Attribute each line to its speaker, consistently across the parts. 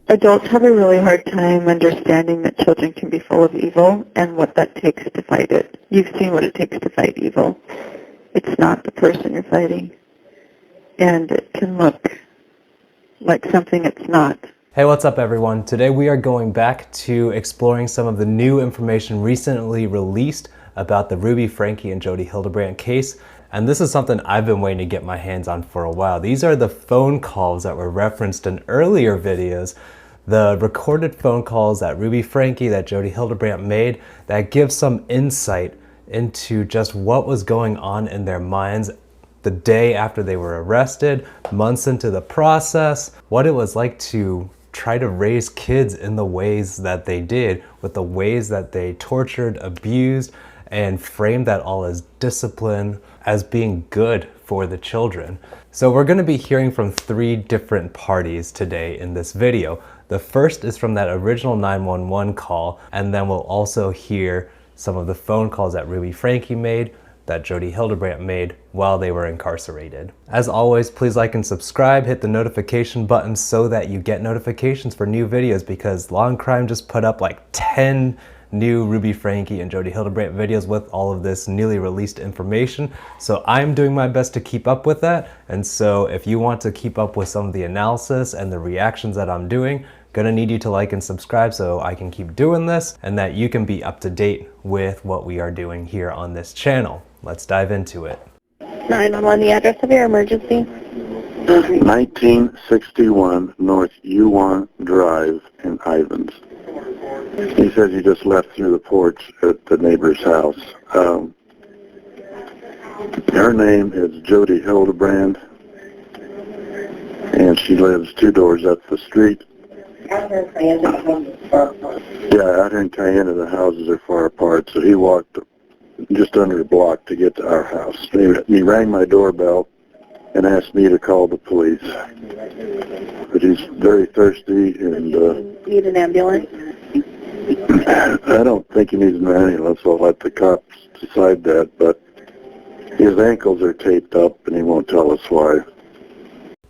Speaker 1: Adults have a really hard time understanding that children can be full of evil and what that takes to fight it. You've seen what it takes to fight evil. It's not the person you're fighting. And it can look like something it's not.
Speaker 2: Hey, what's up everyone? Today we are going back to exploring some of the new information recently released about the Ruby, Franke, and Jodi Hildebrandt case. And this is something I've been waiting to get my hands on for a while. These are the phone calls that were referenced in earlier videos, the recorded phone calls that Ruby, Franke, that Jodi Hildebrandt made that give some insight into just what was going on in their minds the day after they were arrested, months into the process, what it was like to try to raise kids in the ways that they did, with the ways that they tortured, abused, and framed that all as discipline, as being good for the children. So we're going to be hearing from three different parties today in this video. The first is from that original 911 call, and then we'll also hear some of the phone calls that Ruby, Franke made, that Jodi Hildebrandt made while they were incarcerated. As always, please like and subscribe, hit the notification button so that you get notifications for new videos, because Law and Crime just put up like 10 new Ruby, Franke, and Jodi Hildebrandt videos with all of this newly released information. So I'm doing my best to keep up with that. And so if you want to keep up with some of the analysis and the reactions that I'm doing, gonna need you to like and subscribe so I can keep doing this and that you can be up to date with what we are doing here on this channel. Let's dive into it.
Speaker 1: 911, the address of your emergency?
Speaker 3: 1961 North U1 Drive in Ivans. He says he just left through the porch at the neighbor's house. Her name is Jodi Hildebrandt, and she lives 2 doors up the street. Yeah, out here in Cayenne, the houses are far apart, so he walked just under a block to get to our house. He rang my doorbell and asked me to call the police. But he's very thirsty and...
Speaker 1: Need an ambulance?
Speaker 3: I don't think he needs an ambulance. I'll let the cops decide that, but his ankles are taped up and he won't tell us why.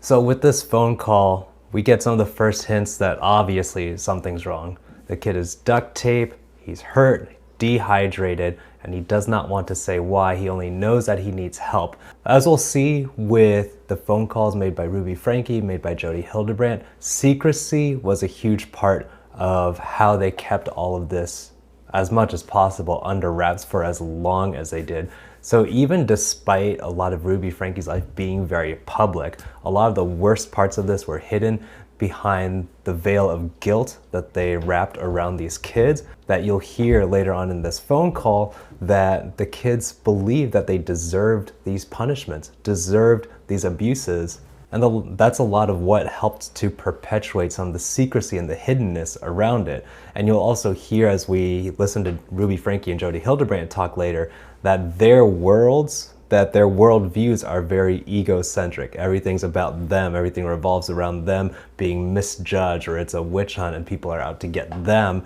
Speaker 2: So with this phone call, we get some of the first hints that obviously something's wrong. The kid is duct taped, he's hurt, dehydrated, and he does not want to say why. He only knows that he needs help. As we'll see with the phone calls made by Ruby, Franke, made by Jodi Hildebrandt, secrecy was a huge part of how they kept all of this as much as possible under wraps for as long as they did. So even despite a lot of Ruby, Franke's life being very public, a lot of the worst parts of this were hidden behind the veil of guilt that they wrapped around these kids, that you'll hear later on in this phone call that the kids believed that they deserved these punishments, deserved these abuses. And that's a lot of what helped to perpetuate some of the secrecy and the hiddenness around it. And you'll also hear, as we listen to Ruby, Franke, and Jodi Hildebrandt talk later, that their worlds, that their worldviews are very egocentric. Everything's about them. Everything revolves around them being misjudged, or it's a witch hunt and people are out to get them,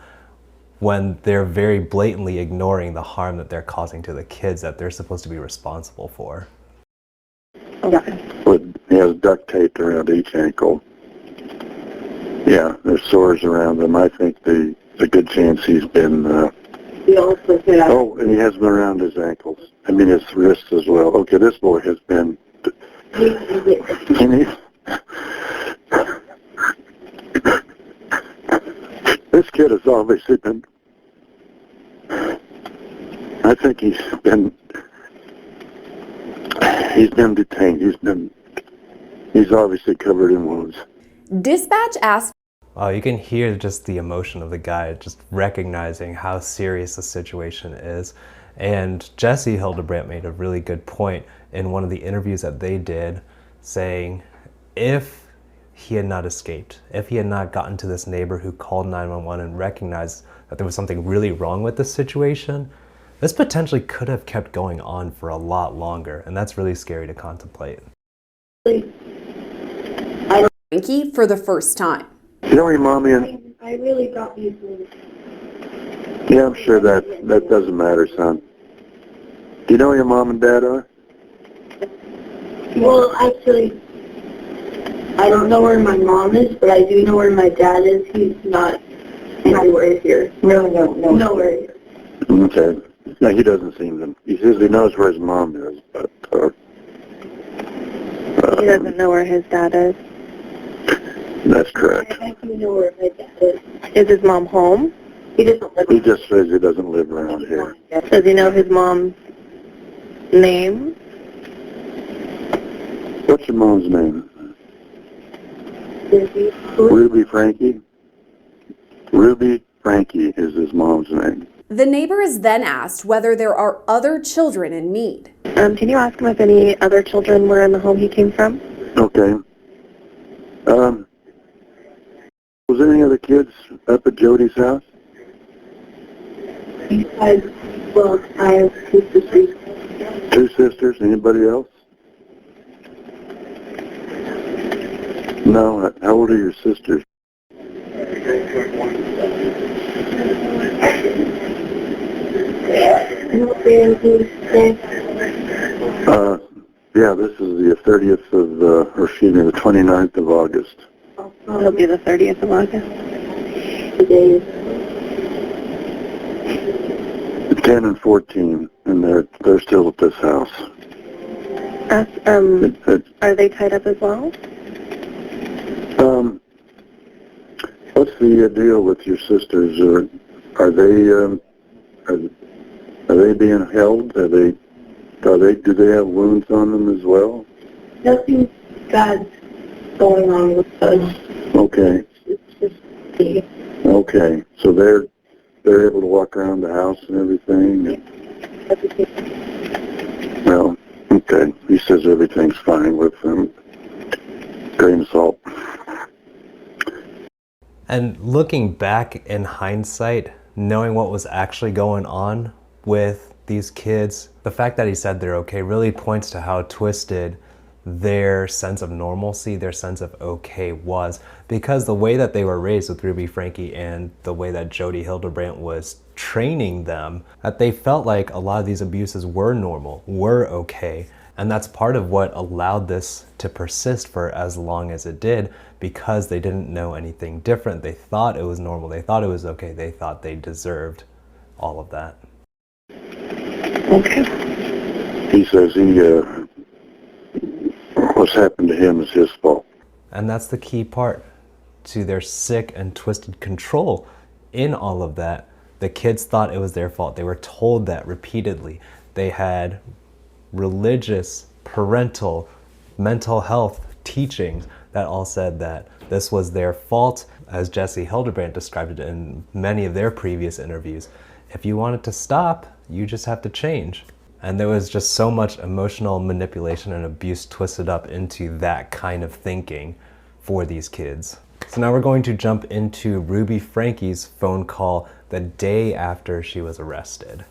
Speaker 2: when they're very blatantly ignoring the harm that they're causing to the kids that they're supposed to be responsible for.
Speaker 1: Okay.
Speaker 3: But he has duct tape around each ankle. Yeah, there's sores around them. I think there's a good chance he's been... Oh, and he has been around his ankles. I mean, his wrists as well. Okay, this boy has been... This kid has obviously been... I think he's been detained. He's obviously covered in wounds.
Speaker 4: Dispatch asked...
Speaker 2: You can hear just the emotion of the guy, just recognizing how serious the situation is. And Jodi Hildebrandt made a really good point in one of the interviews that they did, saying if he had not escaped, if he had not gotten to this neighbor who called 911 and recognized that there was something really wrong with this situation, this potentially could have kept going on for a lot longer, and that's really scary to contemplate.
Speaker 4: Franke for the first time.
Speaker 3: You know your mommy and...
Speaker 1: I really got you food.
Speaker 3: Yeah, I'm sure that doesn't matter, son. Do you know who your mom and dad are?
Speaker 1: Well, actually,
Speaker 5: I don't know where my mom is, but I do know where my dad is. He's not anywhere here. No, nowhere here.
Speaker 3: Okay. No, he doesn't seem to. He says he knows where his mom is, but
Speaker 1: He doesn't know where his dad is.
Speaker 3: that's correct.
Speaker 5: I do know where my dad is.
Speaker 1: Is his mom home?
Speaker 5: He doesn't live.
Speaker 3: He just says he doesn't live around here.
Speaker 1: Does he know his mom's name?
Speaker 3: What's your mom's name? Ruby Franke? Ruby Franke is his mom's name.
Speaker 4: The neighbor is then asked whether there are other children in need.
Speaker 1: Can you ask him if any other children were in the home he came from?
Speaker 3: Okay. Was there any other kids up at Jodi's house?
Speaker 5: I have 2 sisters.
Speaker 3: 2 sisters? Anybody else? No. How old are your sisters? Yeah, this is the 30th of, or excuse me, the 29th of August.
Speaker 1: It'll be the 30th of August.
Speaker 5: Today
Speaker 3: 10 and 14, and they're still at this house.
Speaker 1: Are they tied up as well?
Speaker 3: What's the deal with your sisters? Are they being held? Do they have wounds on them as well?
Speaker 5: nothing bad's going on with us.
Speaker 3: Okay.
Speaker 5: It's just the
Speaker 3: Okay. So they're able to walk around the house and everything?
Speaker 5: everything.
Speaker 3: Well, okay. He says everything's fine with them. Grain of salt.
Speaker 2: And looking back in hindsight, knowing what was actually going on with these kids, the fact that he said they're okay really points to how twisted their sense of normalcy, their sense of okay was, because the way that they were raised with Ruby Franke and the way that Jodi Hildebrandt was training them, that they felt like a lot of these abuses were normal, were okay. And that's part of what allowed this to persist for as long as it did, because they didn't know anything different. They thought it was normal. They thought it was okay. They thought they deserved all of that.
Speaker 1: Okay.
Speaker 3: He says what's happened to him is his fault.
Speaker 2: And that's the key part to their sick and twisted control in all of that. The kids thought it was their fault. They were told that repeatedly. They had religious, parental, mental health teachings that all said that this was their fault. As Jodi Hildebrandt described it in many of their previous interviews, if you want it to stop, you just have to change. And there was just so much emotional manipulation and abuse twisted up into that kind of thinking for these kids. So now we're going to jump into Ruby Franke's phone call the day after she was arrested.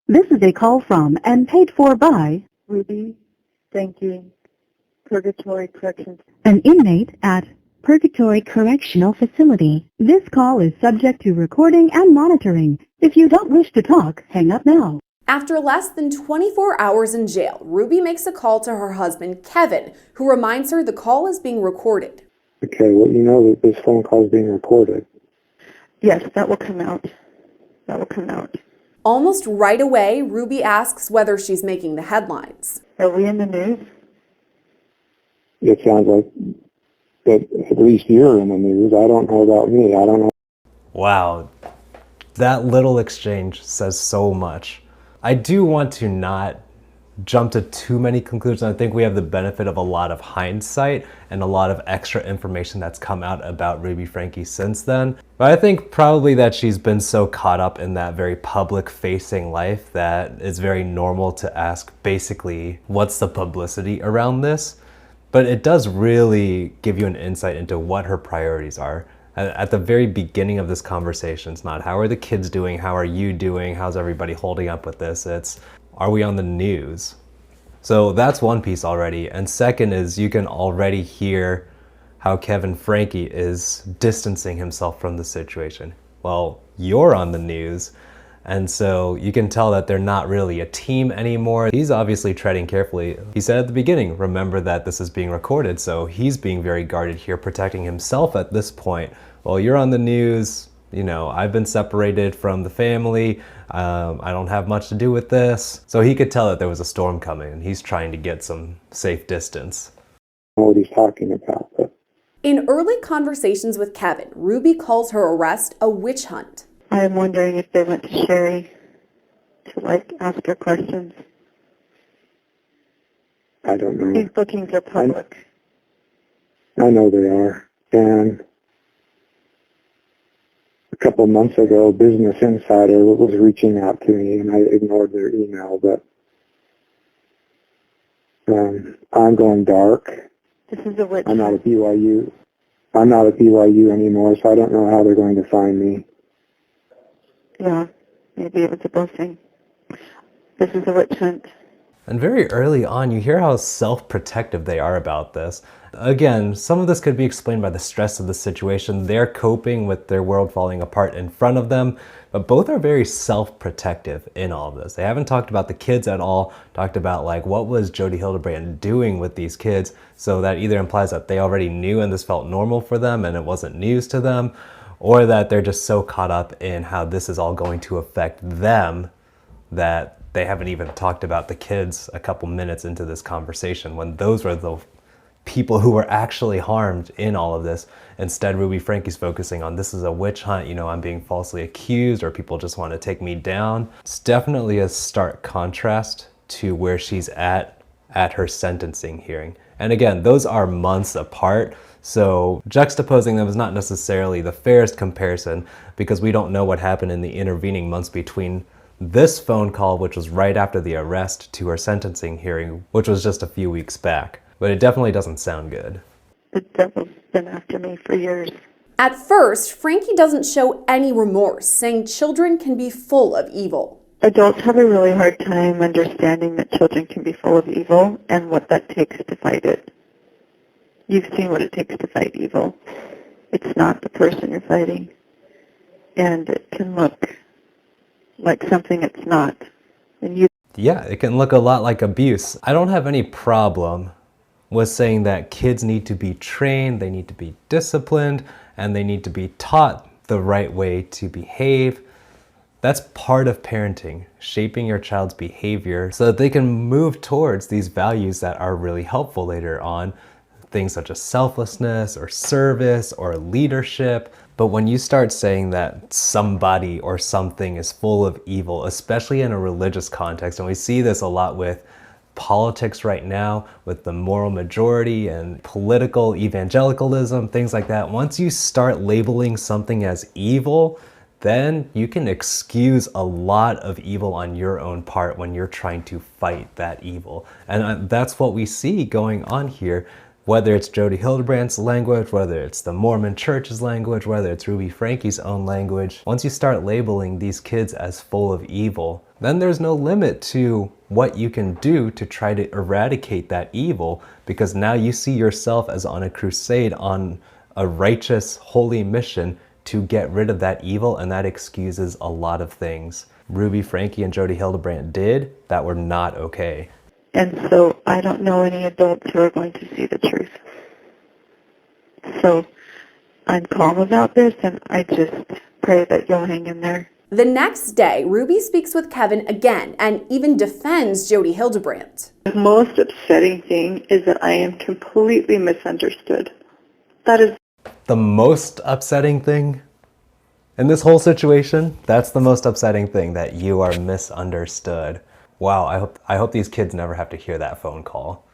Speaker 6: This is a call from and paid for by
Speaker 1: Ruby Franke, Purgatory Corrections.
Speaker 6: an inmate at Purgatory Correctional Facility. This call is subject to recording and monitoring. If you don't wish to talk, hang up now.
Speaker 4: After less than 24 hours in jail, Ruby makes a call to her husband, Kevin, who reminds her the call is being recorded.
Speaker 7: Okay, well, you know that this phone call is being recorded.
Speaker 1: Yes, that will come out. That will come out.
Speaker 4: Almost right away, Ruby asks whether she's making the headlines.
Speaker 1: Are we in the news?
Speaker 7: It sounds like that at least you're in the news. I don't know about me. I don't know.
Speaker 2: Wow, that little exchange says so much. I do want to not jump to too many conclusions. I think we have the benefit of a lot of hindsight and a lot of extra information that's come out about Ruby Franke since then. But I think probably that she's been so caught up in that very public-facing life that it's very normal to ask basically, what's the publicity around this? But it does really give you an insight into what her priorities are. At the very beginning of this conversation, it's not how are the kids doing, how are you doing, how's everybody holding up with this? It's are we on the news? So that's one piece already. And second is you can already hear how Kevin Franke is distancing himself from the situation. Well, you're on the news. And so you can tell that they're not really a team anymore. He's obviously treading carefully. He said at the beginning, remember that this is being recorded, so he's being very guarded here, protecting himself at this point. Well, you're on the news, you know, I've been separated from the family, I don't have much to do with this. So he could tell that there was a storm coming and he's trying to get some safe distance.
Speaker 7: I don't know what he's talking about, but
Speaker 4: In early conversations with Kevin, Ruby calls her arrest a witch hunt.
Speaker 1: I'm wondering if they went to Sherry to, like, ask her questions.
Speaker 7: I don't know.
Speaker 1: These bookings are public.
Speaker 7: I know they are. And a couple months ago, Business Insider was reaching out to me, and I ignored their email, but I'm going dark.
Speaker 1: This is a witch
Speaker 7: I'm not
Speaker 1: hunt.
Speaker 7: at BYU. I'm not at BYU anymore, so I don't know how they're going to find me.
Speaker 1: Yeah, maybe it was a blessing. This is a witch hunt.
Speaker 2: And very early on, you hear how self-protective they are about this. Again, some of this could be explained by the stress of the situation. They're coping with their world falling apart in front of them, but both are very self-protective in all of this. They haven't talked about the kids at all, talked about like what was Jodi Hildebrandt doing with these kids, so that either implies that they already knew and this felt normal for them and it wasn't news to them, or that they're just so caught up in how this is all going to affect them that they haven't even talked about the kids a couple minutes into this conversation when those were the people who were actually harmed in all of this. Instead, Ruby Franke's focusing on this is a witch hunt, you know, I'm being falsely accused or people just want to take me down. It's definitely a stark contrast to where she's at her sentencing hearing. And again, those are months apart. So juxtaposing them is not necessarily the fairest comparison because we don't know what happened in the intervening months between this phone call, which was right after the arrest, to her sentencing hearing, which was just a few weeks back. But it definitely doesn't sound good.
Speaker 1: The devil's been after me for years.
Speaker 4: At first, Franke doesn't show any remorse, saying children can be full of evil.
Speaker 1: Adults have a really hard time understanding that children can be full of evil and what that takes to fight it. You've seen what it takes to fight evil. It's not the person you're fighting. And it can look like something it's not. And
Speaker 2: Yeah, it can look a lot like abuse. I don't have any problem with saying that kids need to be trained, they need to be disciplined, and they need to be taught the right way to behave. That's part of parenting, shaping your child's behavior so that they can move towards these values that are really helpful later on. Things such as selflessness or service or leadership. But when you start saying that somebody or something is full of evil, especially in a religious context, and we see this a lot with politics right now, with the moral majority and political evangelicalism, things like that. Once you start labeling something as evil, then you can excuse a lot of evil on your own part when you're trying to fight that evil. And that's what we see going on here. Whether it's Jodi Hildebrandt's language, whether it's the Mormon Church's language, whether it's Ruby Franke's own language, once you start labeling these kids as full of evil, then there's no limit to what you can do to try to eradicate that evil, because now you see yourself as on a crusade, on a righteous, holy mission to get rid of that evil, and that excuses a lot of things Ruby Franke and Jodi Hildebrandt did that were not okay.
Speaker 1: And so I don't know any adults who are going to see the truth. So I'm calm about this, and I just pray that you'll hang in there.
Speaker 4: The next day, Ruby speaks with Kevin again and even defends Jodi Hildebrandt.
Speaker 1: The most upsetting thing is that I am completely misunderstood. That is
Speaker 2: The most upsetting thing in this whole situation, that's the most upsetting thing, that you are misunderstood. Wow, I hope these kids never have to hear that phone call,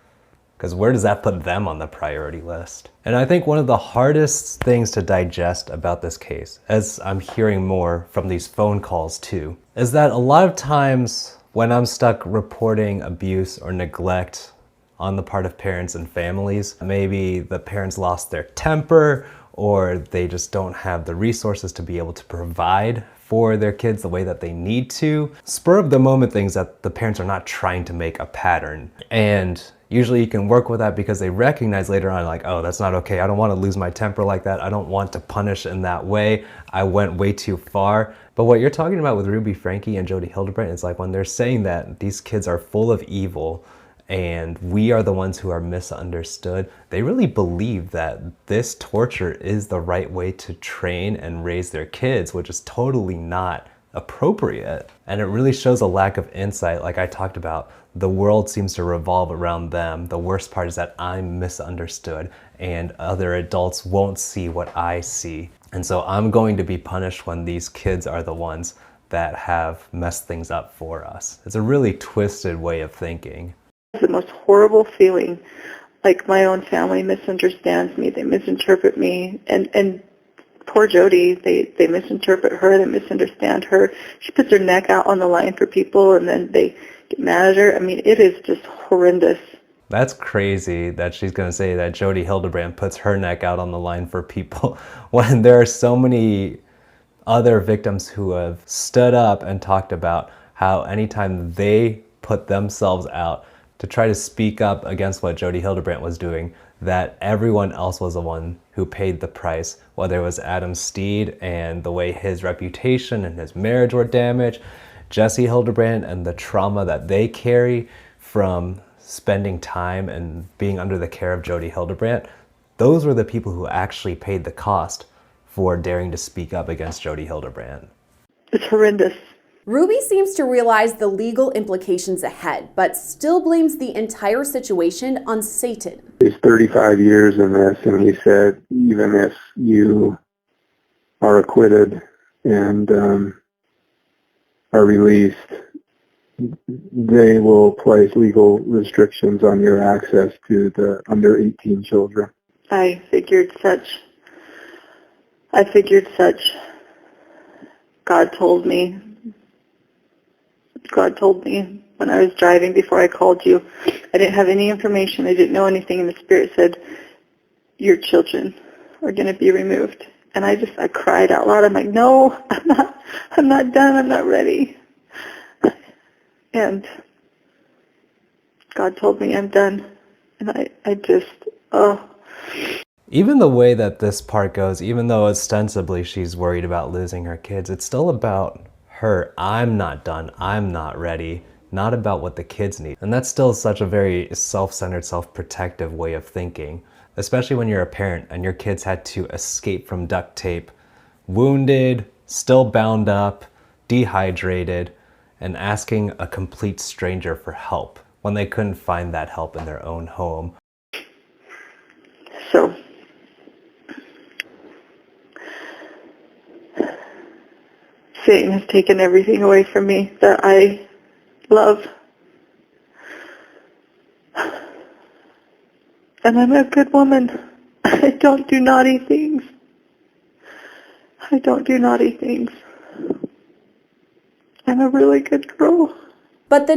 Speaker 2: because where does that put them on the priority list? And I think one of the hardest things to digest about this case, as I'm hearing more from these phone calls too, is that a lot of times when I'm stuck reporting abuse or neglect on the part of parents and families, maybe the parents lost their temper or they just don't have the resources to be able to provide for their kids the way that they need to. Spur of the moment things that the parents are not trying to make a pattern. And Usually you can work with that because they recognize later on, like, oh, that's not okay. I don't want to lose my temper like that. I don't want to punish in that way. I went way too far. But what you're talking about with Ruby Franke and Jodi Hildebrandt is like when they're saying that these kids are full of evil and we are the ones who are misunderstood, they really believe that this torture is the right way to train and raise their kids, which is totally not appropriate. And it really shows a lack of insight. Like I talked about, the world seems to revolve around them. The worst part is that I'm misunderstood and other adults won't see what I see. And so I'm going to be punished when these kids are the ones that have messed things up for us. It's a really twisted way of thinking.
Speaker 1: It's the most horrible feeling. Like my own family misunderstands me. They misinterpret me. And poor Jodi, they misinterpret her. They misunderstand her. She puts her neck out on the line for people, and then they get mad at her. I mean, it is just horrendous.
Speaker 2: That's crazy that she's going to say that Jodi Hildebrandt puts her neck out on the line for people when there are so many other victims who have stood up and talked about how anytime they put themselves out to try to speak up against what Jodi Hildebrandt was doing, that everyone else was the one who paid the price, whether it was Adam Steed and the way his reputation and his marriage were damaged, Jesse Hildebrandt and the trauma that they carry from spending time and being under the care of Jodi Hildebrandt. Those were the people who actually paid the cost for daring to speak up against Jodi Hildebrandt.
Speaker 1: It's horrendous.
Speaker 4: Ruby seems to realize the legal implications ahead, but still blames the entire situation on Satan.
Speaker 7: He's 35 years in this, and he said even if you are acquitted and are released, they will place legal restrictions on your access to the under 18 children.
Speaker 1: I figured such. God told me when I was driving before I called you. I didn't have any information. I didn't know anything, and the Spirit said, your children are going to be removed. And I cried out loud. I'm like, no, I'm not done. I'm not ready. And God told me I'm done. And I just,
Speaker 2: Even the way that this part goes, even though ostensibly she's worried about losing her kids, it's still about her. I'm not done. I'm not ready. Not about what the kids need. And that's still such a very self-centered, self-protective way of thinking, especially when you're a parent and your kids had to escape from duct tape, wounded, still bound up, dehydrated, and asking a complete stranger for help when they couldn't find that help in their own home.
Speaker 1: so Satan has taken everything away from me that I love. And I'm a good woman. I don't do naughty things. I'm a really good girl.
Speaker 4: But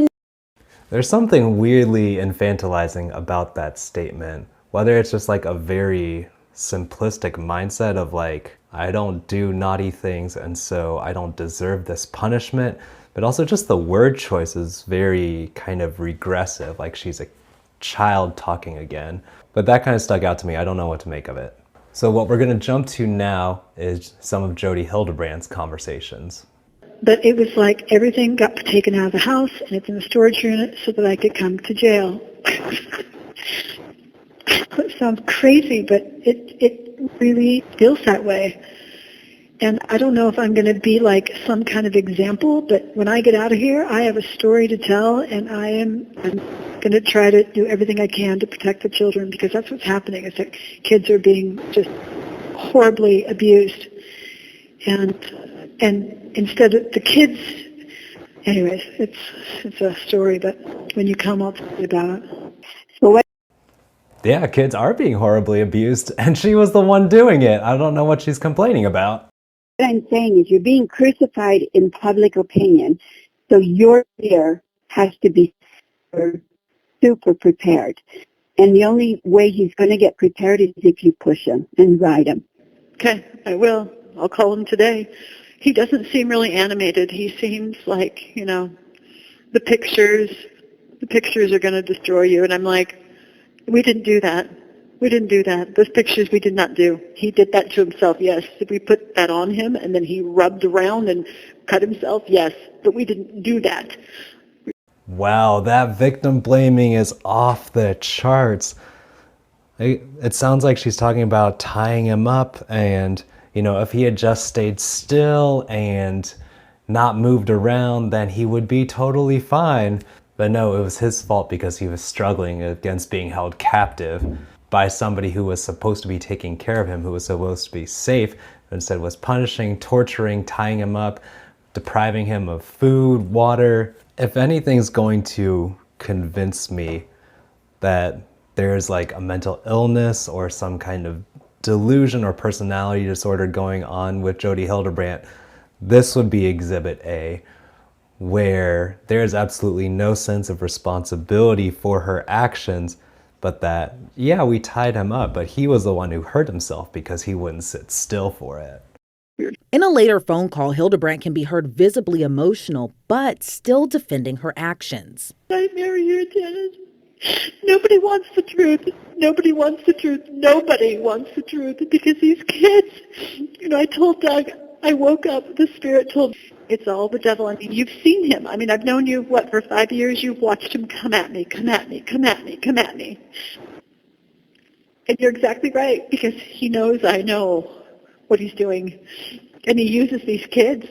Speaker 2: There's something weirdly infantilizing about that statement. Whether it's just like a very simplistic mindset of like, I don't do naughty things and so I don't deserve this punishment, but also just the word choice is very kind of regressive, like she's a child talking again. But that kind of stuck out to me. I don't know what to make of it. So what we're going to jump to now is some of Jodi Hildebrandt's conversations.
Speaker 8: But it was like everything got taken out of the house and it's in the storage unit so that I could come to jail. It sounds crazy, but it really feels that way. And I don't know if I'm going to be like some kind of example, but when I get out of here, I have a story to tell, and I'm going to try to do everything I can to protect the children, because that's what's happening, is that kids are being just horribly abused. And instead of the kids, anyways, it's a story, but when you come, I'll tell you about it. So what?
Speaker 2: Yeah, kids are being horribly abused, and she was the one doing it. I don't know what she's complaining about.
Speaker 6: What I'm saying is you're being crucified in public opinion, so your fear has to be super prepared. And the only way he's going to get prepared is if you push him and ride him.
Speaker 1: Okay, I will. I'll call him today. He doesn't seem really animated. He seems like, the pictures are going to destroy you. And I'm like,
Speaker 8: We didn't do that. We didn't do that. Those pictures we did not do. He did that to himself, yes. If we put that on him and then he rubbed around and cut himself, yes. But we didn't do that.
Speaker 2: Wow, that victim blaming is off the charts. It sounds like she's talking about tying him up and, if he had just stayed still and not moved around, then he would be totally fine. But no, it was his fault because he was struggling against being held captive by somebody who was supposed to be taking care of him, who was supposed to be safe, but instead was punishing, torturing, tying him up, depriving him of food, water. If anything's going to convince me that there's like a mental illness or some kind of delusion or personality disorder going on with Jodi Hildebrandt, this would be Exhibit A, where there's absolutely no sense of responsibility for her actions, but that, yeah, we tied him up, but he was the one who hurt himself because he wouldn't sit still for it.
Speaker 9: In a later phone call, Hildebrandt can be heard visibly emotional, but still defending her actions.
Speaker 8: Nightmare here, Dennis. Nobody wants the truth. Nobody wants the truth. Nobody wants the truth because these kids, I told Doug, I woke up, the spirit told me, it's all the devil. I mean, you've seen him. I mean, I've known you, for 5 years? You've watched him come at me, come at me, come at me, come at me. And you're exactly right, because he knows I know what he's doing. And he uses these kids.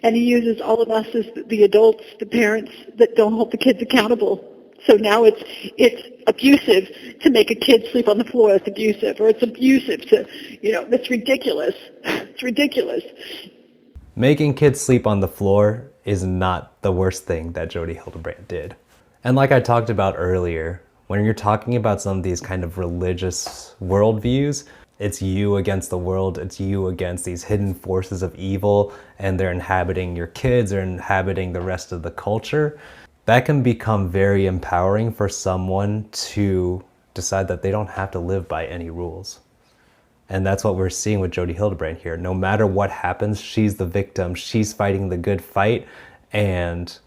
Speaker 8: And he uses all of us as the adults, the parents that don't hold the kids accountable. So now it's abusive to make a kid sleep on the floor. It's abusive. Or it's abusive to, that's ridiculous. It's ridiculous.
Speaker 2: Making kids sleep on the floor is not the worst thing that Jodi Hildebrandt did. And like I talked about earlier, when you're talking about some of these kind of religious worldviews, it's you against the world, it's you against these hidden forces of evil, and they're inhabiting your kids, they're inhabiting the rest of the culture. That can become very empowering for someone to decide that they don't have to live by any rules. And that's what we're seeing with Jodi Hildebrandt here. No matter what happens, she's the victim, she's fighting the good fight, and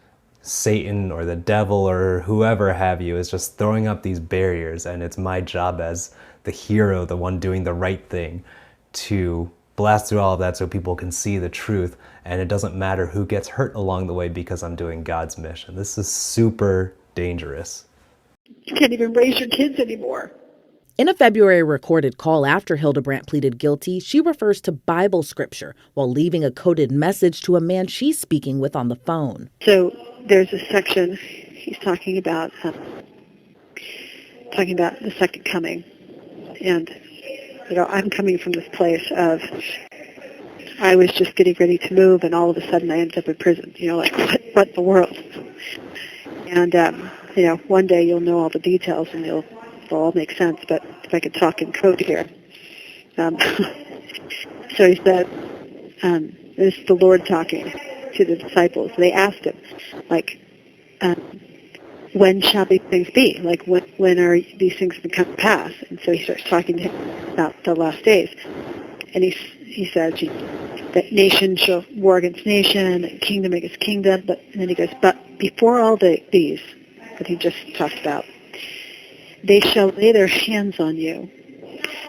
Speaker 2: Satan or the devil or whoever have you is just throwing up these barriers, and it's my job as the hero, the one doing the right thing, to blast through all of that so people can see the truth, and it doesn't matter who gets hurt along the way because I'm doing God's mission. This is super dangerous.
Speaker 8: You can't even raise your kids anymore.
Speaker 9: In a February recorded call after Hildebrandt pleaded guilty, she refers to Bible scripture while leaving a coded message to a man she's speaking with on the phone.
Speaker 8: So there's a section he's talking about the second coming. And, I'm coming from this place of I was just getting ready to move and all of a sudden I ended up in prison. What in the world? And, one day you'll know all the details and it'll all make sense, but if I could talk in code here. So he said, this is the Lord talking to the disciples. They asked him, when shall these things be? When are these things going to come to pass? And so he starts talking to him about the last days. And he says that nation shall war against nation, and kingdom against kingdom. And then he goes, but before all these that he just talked about, they shall lay their hands on you.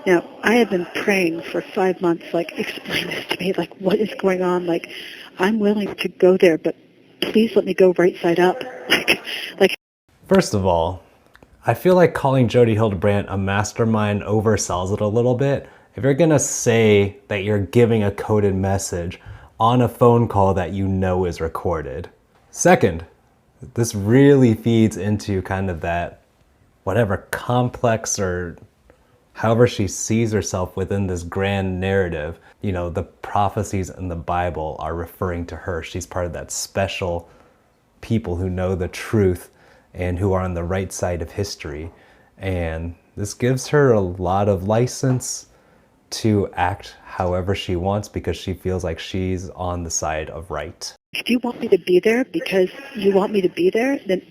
Speaker 8: Now, I have been praying for 5 months, explain this to me, what is going on? I'm willing to go there, but please let me go right side up.
Speaker 2: First of all, I feel like calling Jodi Hildebrandt a mastermind oversells it a little bit. If you're gonna say that you're giving a coded message on a phone call that you know is recorded. Second, this really feeds into kind of that whatever complex or however she sees herself within this grand narrative. The prophecies in the Bible are referring to her. She's part of that special people who know the truth and who are on the right side of history. And this gives her a lot of license to act however she wants because she feels like she's on the side of right.
Speaker 8: If you want me to be there because you want me to be there, then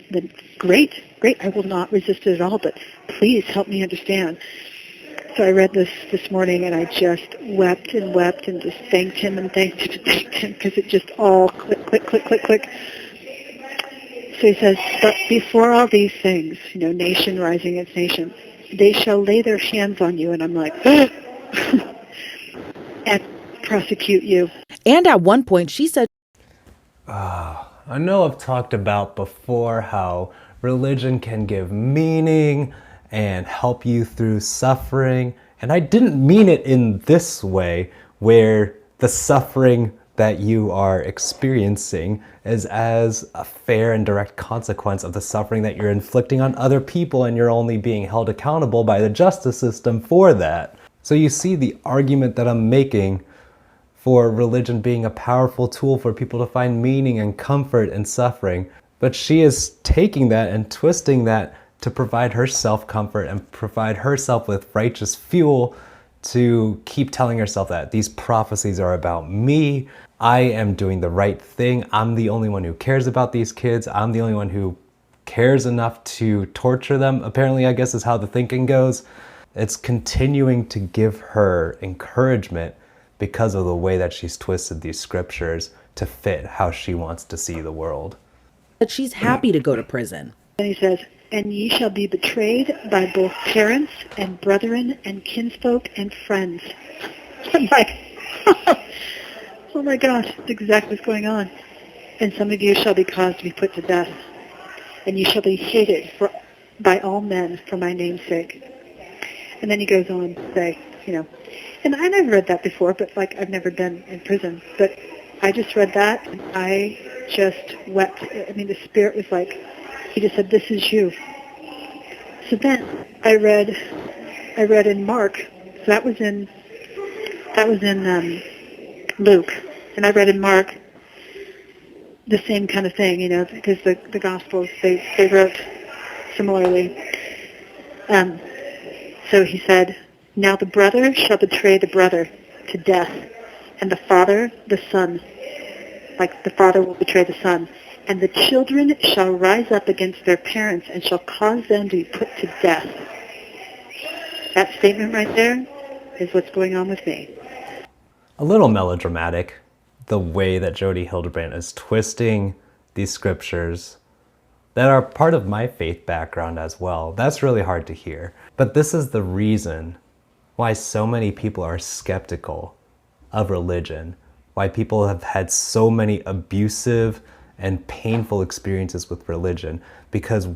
Speaker 8: great. I will not resist it at all, but please help me understand. So I read this morning and I just wept and just thanked him because it just all click. So he says, but before all these things, nation rising against nation, they shall lay their hands on you. And I'm like, and prosecute you.
Speaker 9: And at one point, she said,
Speaker 2: I know I've talked about before how religion can give meaning and help you through suffering. And I didn't mean it in this way, where the suffering that you are experiencing is as a fair and direct consequence of the suffering that you're inflicting on other people, and you're only being held accountable by the justice system for that. So you see the argument that I'm making for religion being a powerful tool for people to find meaning and comfort in suffering. But she is taking that and twisting that to provide herself comfort and provide herself with righteous fuel to keep telling herself that these prophecies are about me. I am doing the right thing. I'm the only one who cares about these kids. I'm the only one who cares enough to torture them, apparently, I guess is how the thinking goes. It's continuing to give her encouragement because of the way that she's twisted these scriptures to fit how she wants to see the world.
Speaker 9: that she's happy to go to prison.
Speaker 8: And he says, and ye shall be betrayed by both parents and brethren and kinsfolk and friends. I'm like, oh my gosh, that's exactly what's going on. And some of you shall be caused to be put to death, and you shall be hated by all men for my name's sake. And then he goes on to say, and I never read that before, but I've never been in prison, but I just read that and I just wept. I mean, the Spirit was like, he just said, this is you. So then I read in Mark, so that was in Luke, and I read in Mark the same kind of thing, because the Gospels, they wrote similarly. So he said, now the brother shall betray the brother to death, and the father the son, like the father will betray the son, and the children shall rise up against their parents and shall cause them to be put to death. That statement right there is what's going on with me.
Speaker 2: A little melodramatic, the way that Jodi Hildebrandt is twisting these scriptures that are part of my faith background as well. That's really hard to hear. But this is the reason why so many people are skeptical of religion, why people have had so many abusive and painful experiences with religion, because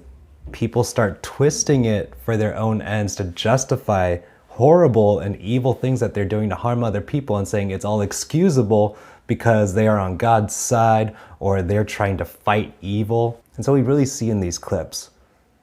Speaker 2: people start twisting it for their own ends to justify horrible and evil things that they're doing to harm other people, and saying it's all excusable because they are on God's side or they're trying to fight evil. And so we really see in these clips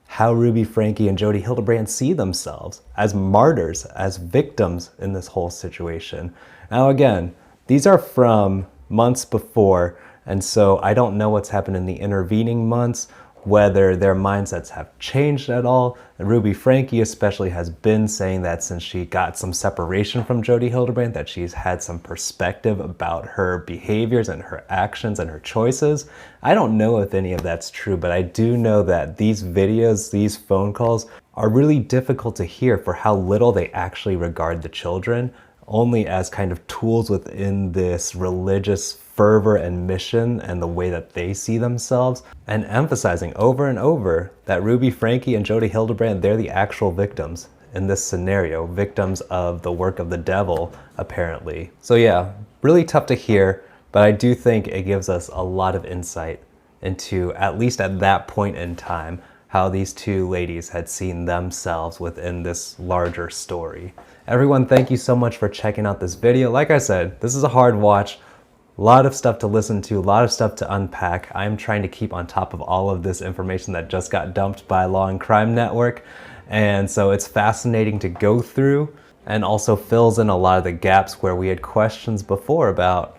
Speaker 2: how Ruby, Franke, and Jodi Hildebrandt see themselves as martyrs, as victims in this whole situation. Now again, these are from months before, and so I don't know what's happened in the intervening months, whether their mindsets have changed at all. And Ruby Franke especially has been saying that since she got some separation from Jodi Hildebrandt, that she's had some perspective about her behaviors and her actions and her choices. I don't know if any of that's true, but I do know that these videos, these phone calls, are really difficult to hear for how little they actually regard the children, only as kind of tools within this religious fervor and mission and the way that they see themselves, and emphasizing over and over that Ruby Franke and Jodi Hildebrandt, they're the actual victims in this scenario, victims of the work of the devil, apparently. So yeah, really tough to hear, but I do think it gives us a lot of insight into, at least at that point in time, how these two ladies had seen themselves within this larger story. Everyone, thank you so much for checking out this video. Like I said, this is a hard watch. A lot of stuff to listen to, a lot of stuff to unpack. I'm trying to keep on top of all of this information that just got dumped by Law and Crime Network. And so it's fascinating to go through, and also fills in a lot of the gaps where we had questions before about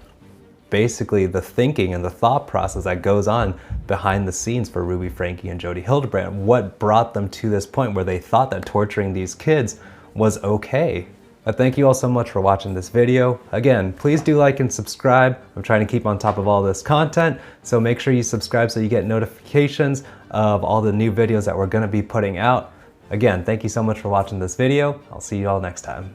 Speaker 2: basically the thinking and the thought process that goes on behind the scenes for Ruby Franke and Jodi Hildebrandt. What brought them to this point where they thought that torturing these kids was okay? But thank you all so much for watching this video. Again, please do like and subscribe. I'm trying to keep on top of all this content, so make sure you subscribe so you get notifications of all the new videos that we're going to be putting out. Again, thank you so much for watching this video. I'll see you all next time.